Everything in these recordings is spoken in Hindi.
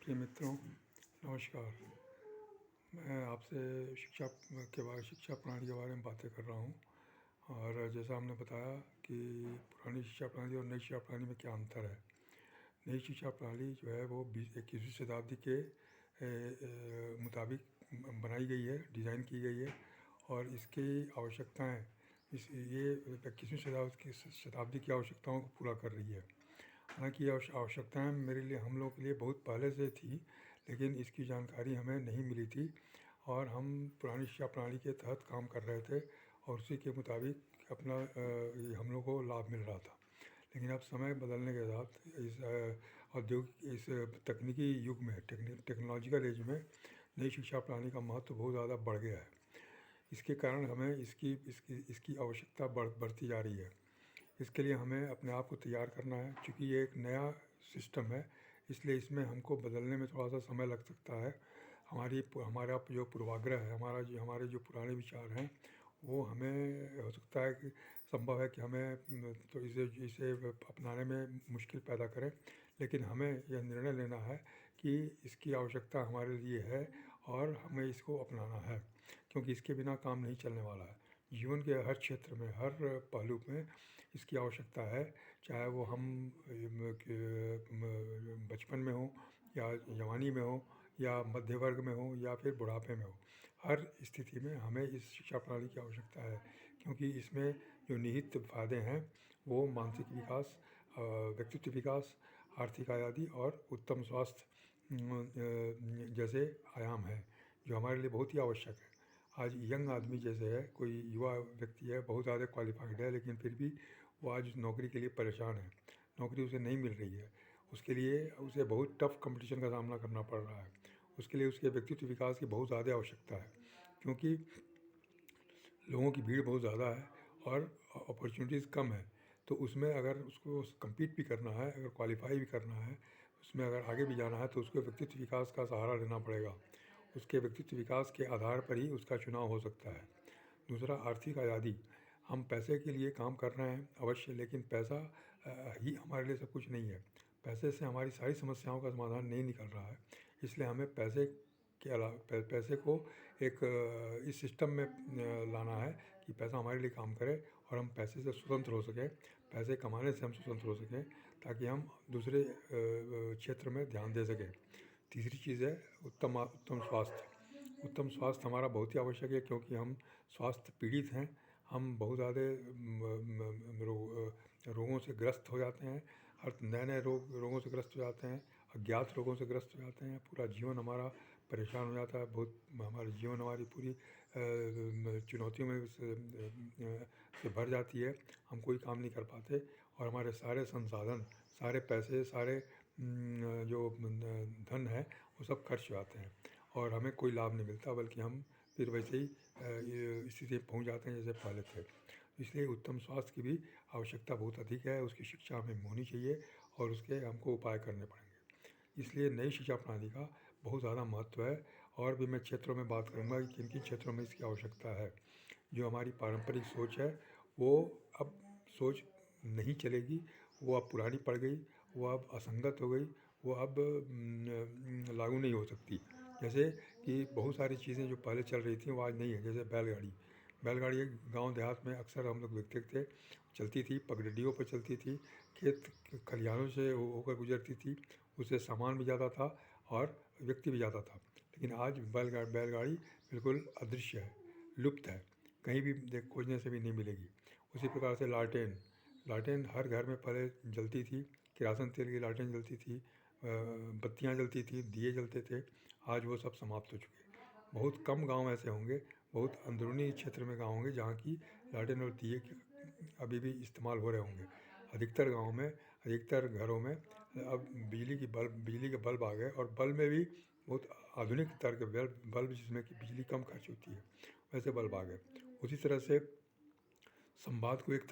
प्रिय मित्रों, नमस्कार। मैं आपसे शिक्षा प्रणाली के बारे में बातें कर रहा हूँ। और जैसा हमने बताया कि पुरानी शिक्षा प्रणाली और नई शिक्षा प्रणाली में क्या अंतर है। नई शिक्षा प्रणाली जो है वो 21वीं शताब्दी के मुताबिक बनाई गई है, डिज़ाइन की गई है और इसकी आवश्यकताएँ ये 21वीं शताब्दी की आवश्यकताओं को पूरा कर रही है। हालांकि ये आवश्यकताएँ मेरे लिए, हम लोग के लिए बहुत पहले से थी, लेकिन इसकी जानकारी हमें नहीं मिली थी और हम पुरानी शिक्षा प्रणाली के तहत काम कर रहे थे और उसी के मुताबिक अपना हम लोग को लाभ मिल रहा था। लेकिन अब समय बदलने के साथ इस तकनीकी युग में, टेक्नोलॉजिकल एज में नई शिक्षा प्रणाली का महत्व बहुत ज़्यादा बढ़ गया है। इसके कारण हमें इसकी इसकी इसकी आवश्यकता बढ़ती जा रही है। इसके लिए हमें अपने आप को तैयार करना है, क्योंकि ये एक नया सिस्टम है, इसलिए इसमें हमको बदलने में थोड़ा सा समय लग सकता है। हमारा जो पूर्वाग्रह है, हमारे जो पुराने विचार हैं, वो हमें हो सकता है कि संभव है कि हमें तो इसे अपनाने में मुश्किल पैदा करें, लेकिन हमें यह निर्णय लेना है कि इसकी आवश्यकता हमारे लिए है और हमें इसको अपनाना है, क्योंकि इसके बिना काम नहीं चलने वाला है। जीवन के हर क्षेत्र में, हर पहलू में इसकी आवश्यकता है, चाहे वो हम बचपन में हो या जवानी में हो या मध्य वर्ग में हो या फिर बुढ़ापे में हो। हर स्थिति में हमें इस शिक्षा प्रणाली की आवश्यकता है, क्योंकि इसमें जो निहित फायदे हैं वो मानसिक विकास, व्यक्तित्व विकास, आर्थिक आज़ादी और उत्तम स्वास्थ्य जैसे आयाम हैं, जो हमारे लिए बहुत ही आवश्यक है। आज यंग आदमी जैसे है, कोई युवा व्यक्ति है, बहुत ज़्यादा क्वालिफाइड है, लेकिन फिर भी वो आज नौकरी के लिए परेशान है, नौकरी उसे नहीं मिल रही है। उसके लिए उसे बहुत टफ कंपटीशन का सामना करना पड़ रहा है। उसके लिए उसके व्यक्तित्व विकास की बहुत ज़्यादा आवश्यकता है, क्योंकि लोगों की भीड़ बहुत ज़्यादा है और अपॉर्चुनिटीज़ कम है। तो उसमें अगर उसको कम्पीट भी करना है, अगर क्वालिफाई भी करना है, उसमें अगर आगे भी जाना है, तो उसको व्यक्तित्व विकास का सहारा लेना पड़ेगा। उसके व्यक्तित्व विकास के आधार पर ही उसका चुनाव हो सकता है। दूसरा, आर्थिक आज़ादी। हम पैसे के लिए काम कर रहे हैं अवश्य, लेकिन पैसा ही हमारे लिए सब कुछ नहीं है। पैसे से हमारी सारी समस्याओं का समाधान नहीं निकल रहा है। इसलिए हमें पैसे के अलावा पैसे को एक इस सिस्टम में लाना है कि पैसा हमारे लिए काम करे और हम पैसे से स्वतंत्र हो सकें, पैसे कमाने से हम स्वतंत्र हो सकें, ताकि हम दूसरे क्षेत्र में ध्यान दे सकें। तीसरी चीज़ है उत्तम स्वास्थ्य। उत्तम स्वास्थ्य हमारा बहुत ही आवश्यक है, क्योंकि हम स्वास्थ्य पीड़ित हैं। हम बहुत ज़्यादा रोगों से ग्रस्त हो जाते हैं, हर नए रोगों से ग्रस्त हो जाते हैं, अज्ञात रोगों से ग्रस्त हो जाते हैं। पूरा जीवन हमारा परेशान हो जाता है, बहुत हमारा जीवन, हमारी पूरी चुनौतियों में से भर जाती है। हम कोई काम नहीं कर पाते और हमारे सारे संसाधन, सारे पैसे, सारे जो धन है, वो सब खर्च हो जाते हैं और हमें कोई लाभ नहीं मिलता, बल्कि हम फिर वैसे ही स्थिति पहुंच जाते हैं जैसे पहले थे। इसलिए उत्तम स्वास्थ्य की भी आवश्यकता बहुत अधिक है, उसकी शिक्षा हमें होनी चाहिए और उसके हमको उपाय करने पड़ेंगे। इसलिए नई शिक्षा प्रणाली का बहुत ज़्यादा महत्व है। और भी मैं क्षेत्रों में बात करूँगा कि किन किन क्षेत्रों में इसकी आवश्यकता है। जो हमारी पारंपरिक सोच है, वो अब सोच नहीं चलेगी, वो अब पुरानी पड़ गई, वो अब असंगत हो गई, वो अब लागू नहीं हो सकती। जैसे कि बहुत सारी चीज़ें जो पहले चल रही थी वो आज नहीं है। जैसे बैलगाड़ी, बैलगाड़ी एक गांव देहात में अक्सर हम लोग देखते थे, चलती थी, पगडंडियों पर चलती थी, खेत खलिहानों से होकर गुजरती थी, उससे सामान भी ज़्यादा था और व्यक्ति भी ज़्यादा था। लेकिन आज बैलगाड़ी बिल्कुल अदृश्य है, लुप्त है, कहीं भी खोजने से भी नहीं मिलेगी। उसी प्रकार से लालटेन, लालटेन हर घर में पहले जलती थी, किरासन तेल की लालटेन जलती थी, बत्तियाँ जलती थी, दिए जलते थे। आज वो सब समाप्त हो चुके हैं। बहुत कम गांव ऐसे होंगे, बहुत अंदरूनी क्षेत्र में गांव होंगे जहाँ की लालटेन और दिए अभी भी इस्तेमाल हो रहे होंगे। अधिकतर गाँव में, अधिकतर घरों में अब बिजली के बल्ब आ गए और बल्ब में भी बहुत आधुनिक तरह के बल्ब जिसमें कि बिजली कम खर्च होती है, वैसे बल्ब आ गए। उसी तरह से संवाद को एक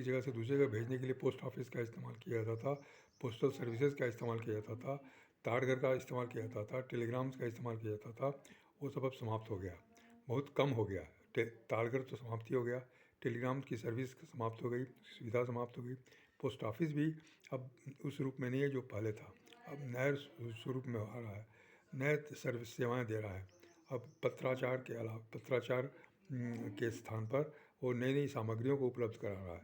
जगह से दूसरी जगह भेजने के लिए पोस्ट ऑफिस का इस्तेमाल किया जाता था, पोस्टल सर्विसेज का इस्तेमाल किया जाता था, ताड़घर का इस्तेमाल किया जाता था, टेलीग्राम्स का इस्तेमाल किया जाता था। वो सब अब समाप्त हो गया, बहुत कम हो गया। ताड़घर तो समाप्त ही हो गया, टेलीग्राम की सर्विस समाप्त हो गई, सुविधा समाप्त हो गई। पोस्ट ऑफिस भी अब उस रूप में नहीं है जो पहले था। अब नए स्वरूप में आ रहा है, नए सर्विस सेवाएं दे रहा है। अब पत्राचार के अलावा पत्राचार के स्थान पर वो नई नई सामग्रियों को उपलब्ध करा रहा है,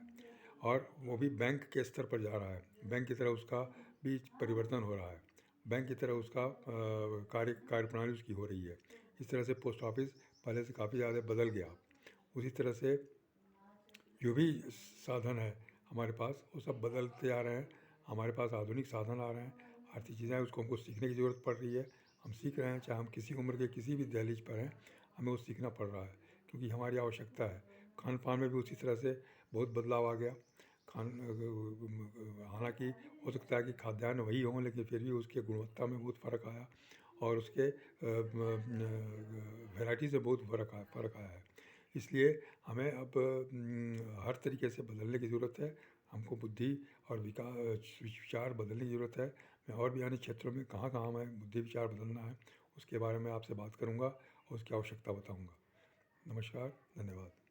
और वो भी बैंक के स्तर पर जा रहा है। बैंक की तरह उसका भी परिवर्तन हो रहा है, बैंक की तरह उसका कार्यप्रणाली उसकी हो रही है। इस तरह से पोस्ट ऑफिस पहले से काफ़ी ज़्यादा बदल गया। उसी तरह से जो भी साधन है हमारे पास, वो सब बदलते आ रहे हैं। हमारे पास आधुनिक साधन आ रहे हैं, आर्थिक चीज़ें उसको हमको सीखने की ज़रूरत पड़ रही है। हम सीख रहे हैं, चाहे हम किसी उम्र के किसी भी दहलीज पर हैं, हमें वो सीखना पड़ रहा है, क्योंकि हमारी आवश्यकता है। खान पान में भी उसी तरह से बहुत बदलाव आ गया। हालांकि हो सकता है कि खाद्यान्न वही हों, लेकिन फिर भी उसके गुणवत्ता में बहुत फ़र्क आया, और उसके वैरायटी से बहुत फ़र्क आया है। इसलिए हमें अब हर तरीके से बदलने की ज़रूरत है। हमको बुद्धि और विचार बदलने की ज़रूरत है। मैं और भी अन्य क्षेत्रों में कहाँ कहाँ हमें बुद्धि विचार बदलना है, उसके बारे में आपसे बात करूँगा और उसकी आवश्यकता बताऊँगा। नमस्कार, धन्यवाद।